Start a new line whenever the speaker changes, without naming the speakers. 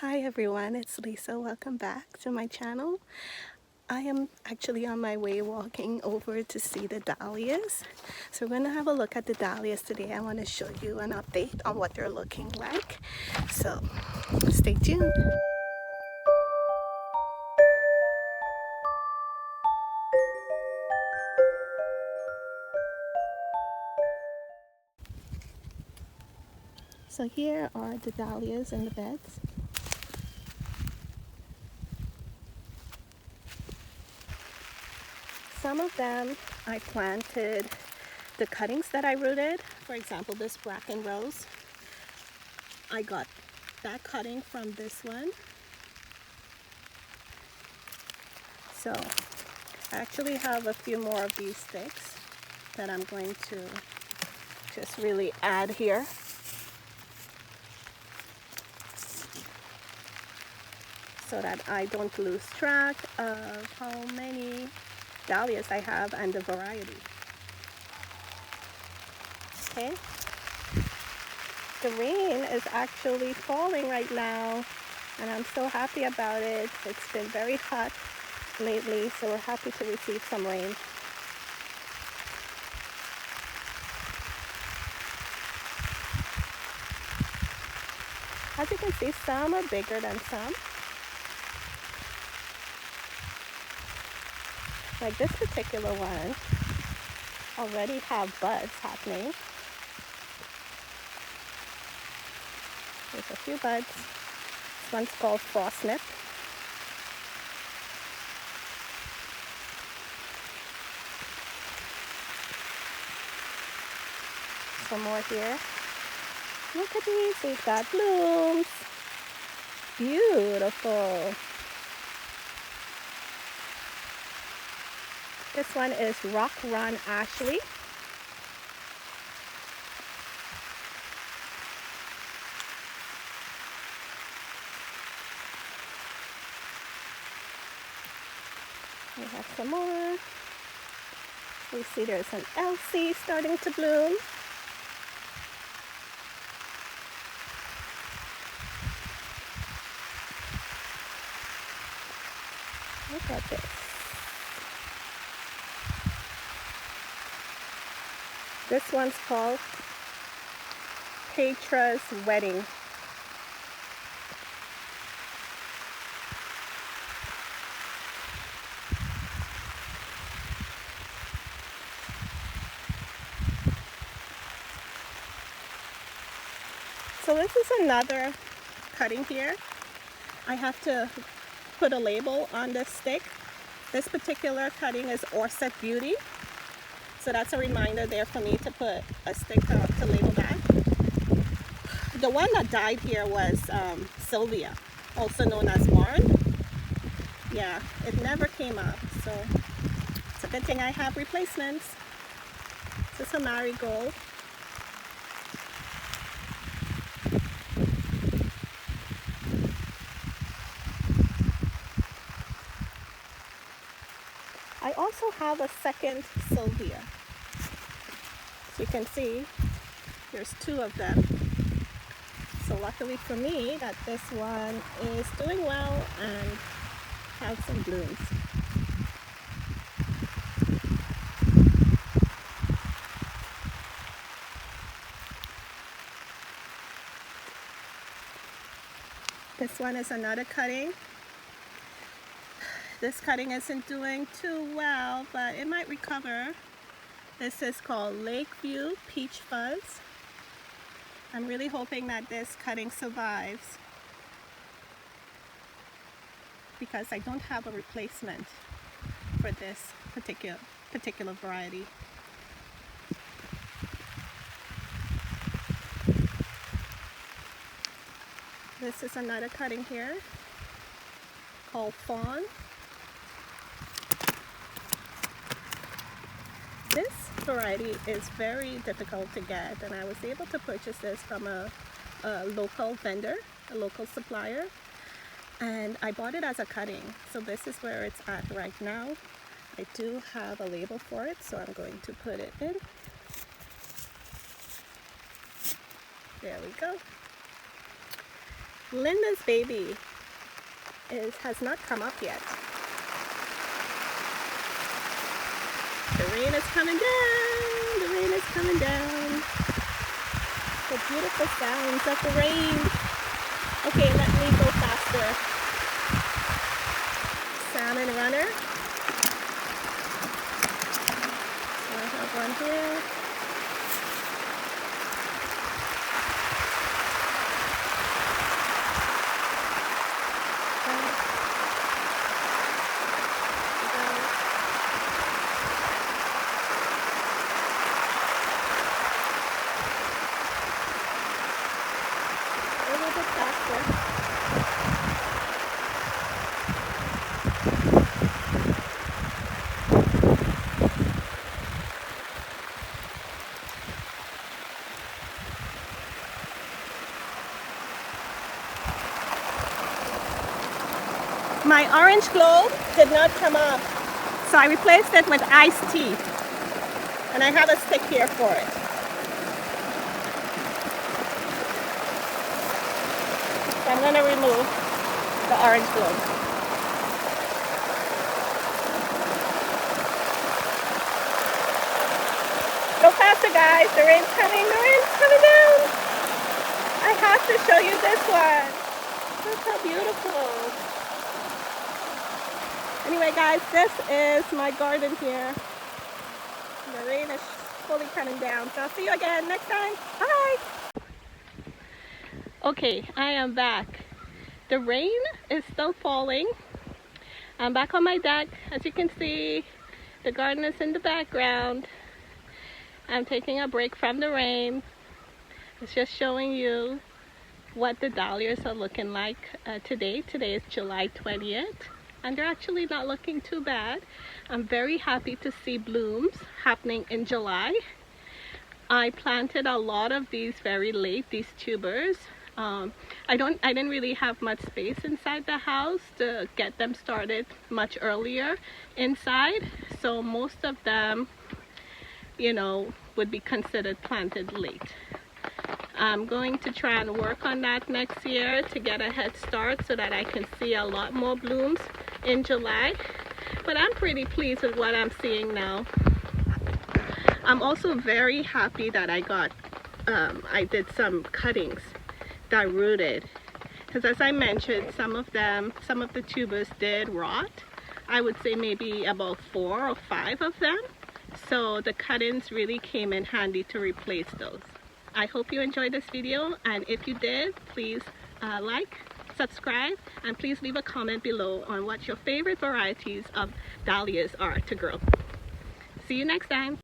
Hi everyone, it's Lisa. Welcome back to my channel. I am actually on my way walking over to see the dahlias. So we're going to have a look at the dahlias today. I want to show you an update on what they're looking like. So stay tuned. So here are the dahlias in the beds. Some of them I planted the cuttings that I rooted. For example, this bracken rose. I got that cutting from this one. So I actually have a few more of these sticks that I'm going to just really add here. So that I don't lose track of how many dahlias I have and the variety. Okay. The rain is actually falling right now and I'm so happy about it. It's been very hot lately, so we're happy to receive some rain. As you can see, some are bigger than some. Like this particular one already have buds happening. There's a few buds. This one's called frost nip. Some more here. Look at these, we've got blooms. Beautiful. This one is Rock Run Ashley. We have some more. We see there's an Elsie starting to bloom. Look at this. This one's called Petra's Wedding. So this is another cutting here. I have to put a label on this stick. This particular cutting is Orset Beauty. So that's a reminder there for me to put a stick to label that. The one that died here was Sylvia, also known as Warren. Yeah, it never came up, so it's a good thing I have replacements. This is a marigold. I also have a second Sylvia. As you can see, there's two of them. So luckily for me that this one is doing well and has some blooms. This one is another cutting. This cutting isn't doing too well, but it might recover. This is called Lakeview Peach Fuzz. I'm really hoping that this cutting survives because I don't have a replacement for this particular variety. This is another cutting here called Fawn. This variety is very difficult to get, and I was able to purchase this from a local vendor, a local supplier, and I bought it as a cutting. So this is where it's at right now. I do have a label for it, so I'm going to put it in. There we go. Linda's baby has not come up yet. The rain is coming down. The rain is coming down. The beautiful sounds of the rain. Okay, let me go faster. Salmon runner. I have one here. My orange globe did not come up, so I replaced it with iced tea. And I have a stick here for it. So I'm going to remove the orange globe. Go faster, guys. The rain's coming. The rain's coming down. I have to show you this one. Look how beautiful. Anyway, guys, this is my garden here. The rain is fully coming down. So I'll see you again next time. Bye. Okay, I am back. The rain is still falling. I'm back on my deck. As you can see, the garden is in the background. I'm taking a break from the rain. It's just showing you what the dahlias are looking like today. Today is July 20th. And they're actually not looking too bad. I'm very happy to see blooms happening in July. I planted a lot of these very late, these tubers. I didn't really have much space inside the house to get them started much earlier inside. So most of them, you know, would be considered planted late. I'm going to try and work on that next year to get a head start so that I can see a lot more blooms in July. But I'm pretty pleased with what I'm seeing now. I'm also very happy that I did some cuttings that rooted, because as I mentioned, some of the tubers did rot. I would say maybe about 4 or 5 of them. So the cuttings really came in handy to replace those. I hope you enjoyed this video, and if you did, please like, subscribe, and please leave a comment below on what your favorite varieties of dahlias are to grow. See you next time.